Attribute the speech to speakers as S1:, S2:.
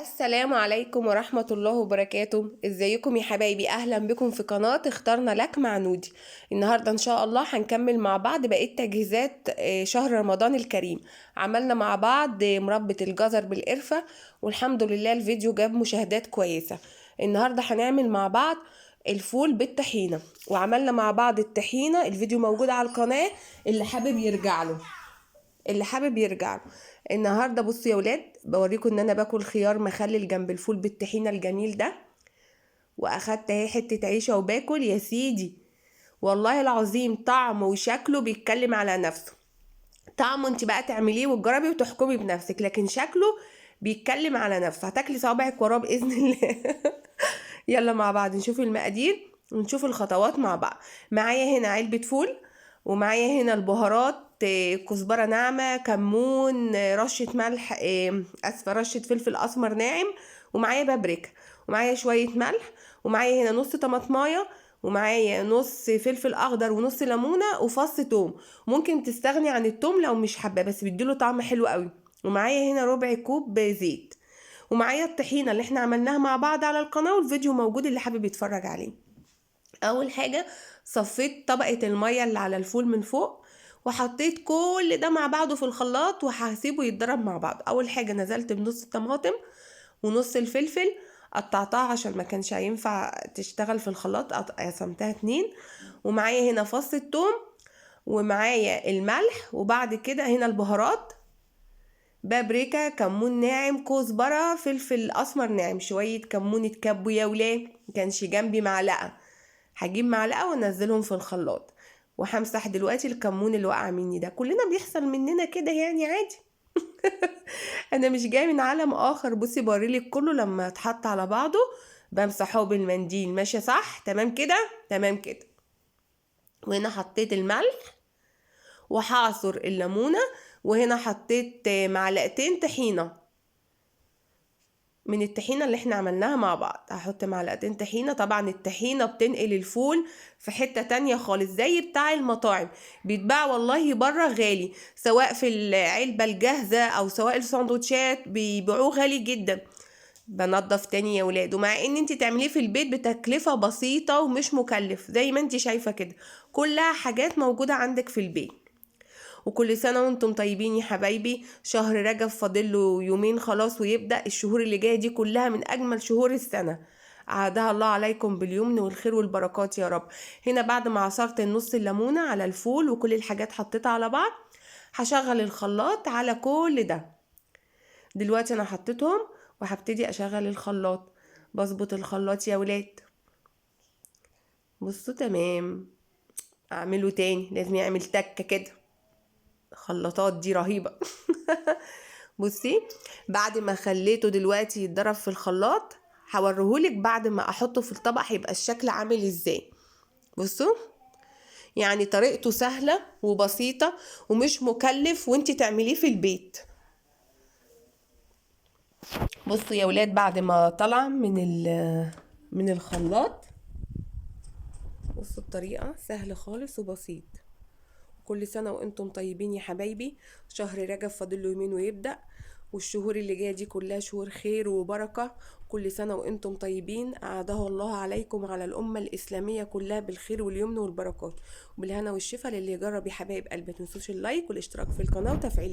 S1: السلام عليكم ورحمة الله وبركاته. ازيكم يا حبايبي؟ اهلا بكم في قناة اخترنا لك مع نودي. النهاردة ان شاء الله هنكمل مع بعض بقية تجهيزات شهر رمضان الكريم. عملنا مع بعض مربى الجزر بالقرفة، والحمد لله الفيديو جاب مشاهدات كويسة. النهاردة هنعمل مع بعض الفول بالطحينة، وعملنا مع بعض الطحينة. الفيديو موجود على القناة، اللي حابب يرجع له. النهارده بصوا يا ولاد، بوريكم ان انا باكل خيار مخلل جنب الفول بالطحينه الجميل ده، واخدت اهي حته عيشه وباكل يا سيدي. والله العظيم طعمه وشكله بيتكلم على نفسه. طعمه انت بقى تعمليه وتجربي وتحكمي بنفسك، لكن شكله بيتكلم على نفسه. هتاكلي صوابعك وراه باذن الله. يلا مع بعض نشوف المقادير ونشوف الخطوات مع بعض. معايا هنا علبه فول، ومعايا هنا البهارات، كزبرة ناعمة، كمون، رشة ملح، رشة فلفل أسمر ناعم، ومعايا بابريكا، ومعايا شوية ملح، ومعايا هنا نص طماطماية، ومعايا نص فلفل أخضر ونص ليمونة وفص توم. ممكن تستغني عن التوم لو مش حابة، بس بيديله طعم حلو قوي. ومعايا هنا ربع كوب زيت، ومعايا الطحينة اللي احنا عملناها مع بعض على القناة، والفيديو موجود اللي حابب يتفرج عليه. أول حاجة صفيت طبقة المية اللي على الفول من فوق، وحطيت كل ده مع بعضه في الخلاط وهسيبه يتضرب مع بعض. اول حاجه نزلت بنص الطماطم ونص الفلفل، قطعتها عشان ما كانش هينفع تشتغل في الخلاط، قسمتها 2. ومعايا هنا فص الثوم، ومعايا الملح، وبعد كده هنا البهارات، بابريكا، كمون ناعم، كزبره، فلفل اسمر ناعم، شويه كمون اتكبوا يا ولاد. مكانش جنبي معلقه، هجيب معلقه وانزلهم في الخلاط. وهمسح دلوقتي الكمون اللي وقع مني ده. كلنا بيحصل مننا كده يعني، عادي. انا مش جاي من عالم اخر. بصي بوريلك كله لما اتحط على بعضه بمسحه بالمنديل. ماشيه صح؟ تمام كده، تمام كده. وهنا حطيت الملح، وهعصر الليمونه، وهنا حطيت معلقتين طحينه من الطحينه اللي احنا عملناها مع بعض. هحط معلقتين طحينه. طبعا الطحينه بتنقل الفول في حته تانية خالص، زي بتاع المطاعم. بيتباع والله بره غالي، سواء في العلبه الجاهزه او سواء الساندوتشات بيبيعوه غالي جدا. بنضف تاني يا ولاد، ومع ان انت تعمليه في البيت بتكلفه بسيطه ومش مكلف زي ما انت شايفه كده. كلها حاجات موجوده عندك في البيت. وكل سنة وانتم طيبين يا حبايبي. شهر رجب فاضله يومين خلاص ويبدأ. الشهور اللي جاية دي كلها من أجمل شهور السنة. عادها الله عليكم باليمن والخير والبركات يا رب. هنا بعد ما عصرت النص الليمونة على الفول وكل الحاجات حطيتها على بعض، هشغل الخلاط على كل ده. دلوقتي أنا حطيتهم وهبتدي أشغل الخلاط. بظبط الخلاط يا ولاد. بصوا تمام. أعمله تاني، لازم يعمل تكة كده. الخلاطات دي رهيبة. بصي بعد ما خليته دلوقتي يتضرب في الخلاط، هوريهولك بعد ما احطه في الطبق هيبقى الشكل عامل ازاي. بصوا يعني طريقته سهلة وبسيطة ومش مكلف، وانتي تعمليه في البيت. بصوا يا ولاد بعد ما طلع من الخلاط، بصوا الطريقة سهلة خالص وبسيط. كل سنة وانتم طيبين يا حبايبي. شهر رجب فاضل له يومين ويبدأ، والشهور اللي جايه دي كلها شهور خير وبركه. كل سنه وانتم طيبين. اعاده الله عليكم وعلى الامه الاسلاميه كلها بالخير واليمن والبركات، وبالهنا والشفا للي يجرب يا حبايب قلبي. متنسوش اللايك والاشتراك في القناه وتفعيل